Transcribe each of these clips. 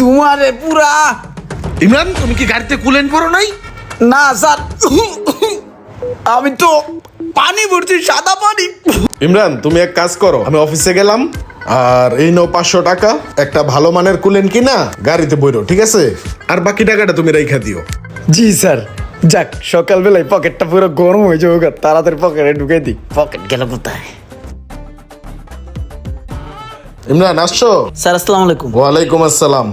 ধুমারে পুরা। ইমরান, তুমি কি গাড়িতে কুলেন্ট ভরো নাই? না স্যার, আমি তো পানি ভরছি, সাদা পানি। ইমরান, তুমি এক কাজ করো, আমি অফিসে গেলাম আর এই নাও 500 টাকা, একটা ভালো মানের কুলেন্ট কিনা গাড়িতে বইরো, ঠিক আছে? আর বাকি টাকাটা তুমি রাইখা দিও। জি স্যার। যাক, সকালবেলায় পকেটটা পুরো গরম হয়ে যাবে, তাড়াতাড়ি পকেটে ঢুকে দিই। পকেট গেল কোথায়? ইমরান, আসছো? স্যার আসসালামু আলাইকুম। ওয়ালাইকুম আসসালাম।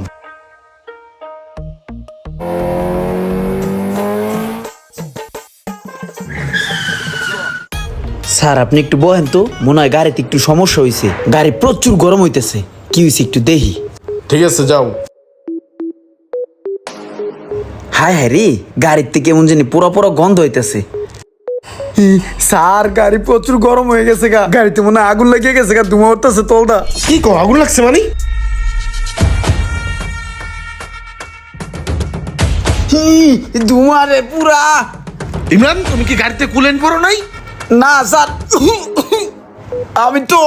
স্যার আপনি একটু বহেন তো, মনে হয় গাড়িতে একটু সমস্যা হয়েছে, গাড়ি প্রচুর গরম হইতেছে। কি হয়েছে একটু দেখি। ঠিক আছে, যাও। হায় হায় রে, গাড়ির থেকে কেমন জানি পোড়া পোড়া গন্ধ হইতেছে। স্যার গাড়ি প্রচুর গরম হয়ে গেছে গা, গাড়িতে মনে হয় আগুন লেগে গেছে গা, ধুমা উঠতেছে তলদা। কি কো, আগুন লাগছে মানে? ধুমারে পুরা। ইমরান, তুমি কি গাড়িতে কুলেন্ট ভরো নাই? না স্যার, আমি তো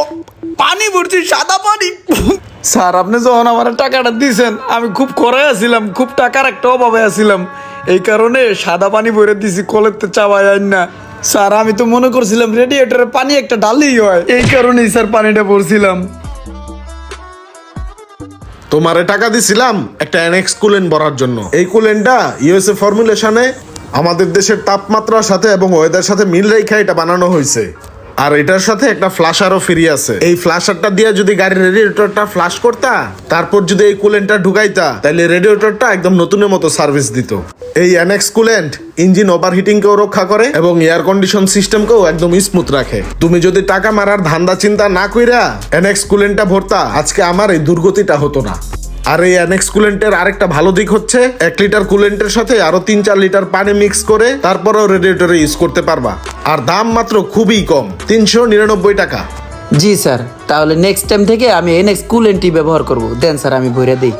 পানি ভরছি, সাদা পানি। স্যার আপনি যখন আমার টাকাটা দিয়েছেন, আমি খুব করে আছিলাম, খুব টাকার একটা অভাবে আছিলাম, এই কারণে সাদা পানি ভরে দিছি, কলেতে চাওয়াই আইন না। স্যার আমি তো মনে করছিলাম রেডিয়েটরের পানি একটা ডালেই হয়, এই কারণেই স্যার পানিটা ভরছিলাম। তোমারে টাকা দিছিলাম একটা এনএক্স কুলেন্ট ভরার জন্য। এই কুলেন্টটা ইউএসএ ফর্মুলেশনে আমাদের দেশের তাপমাত্রার সাথে এবং ওয়েদার সাথে মিল রেখে এটা বানানো হয়েছে। আর এটার সাথে একটা ফ্লাশারও ফ্রি আছে। এই ফ্লাশারটা দিয়ে যদি গাড়ির রেডিয়েটরটা ফ্লাশ করতা, তারপর যদি এই কুলেন্টটা ঢুকাইতা, তাহলে রেডিয়েটরটা একদম নতুনের মতো সার্ভিস দিত। এই এনএক্স কুলেন্ট ইঞ্জিন ওভারহিটিং কেও রক্ষা করে এবং এয়ার কন্ডিশন সিস্টেমকেও একদম স্মুথ রাখে। তুমি যদি টাকা মারার ধান্দা চিন্তা না কইরা এনএক্স কুলেন্টটা ভরতা, আজকে আমার এই দুর্গতিটা হতো না। আর এই এনএক্স কুলেন্টের আরেকটা ভালো দিক হচ্ছে, 1 লিটার কুলেন্টের সাথে আরো 3-4 লিটার পানি মিক্স করে তারপরেও রেডিয়েটরে ইউজ করতে পারবা। আর দাম মাত্র খুবই কম, 399 টাকা। জি স্যার, তাহলে নেক্সট টাইম থেকে আমি এনএক্স কুলেন্টই ব্যবহার করব। দেন স্যার, আমি ভরে দিই।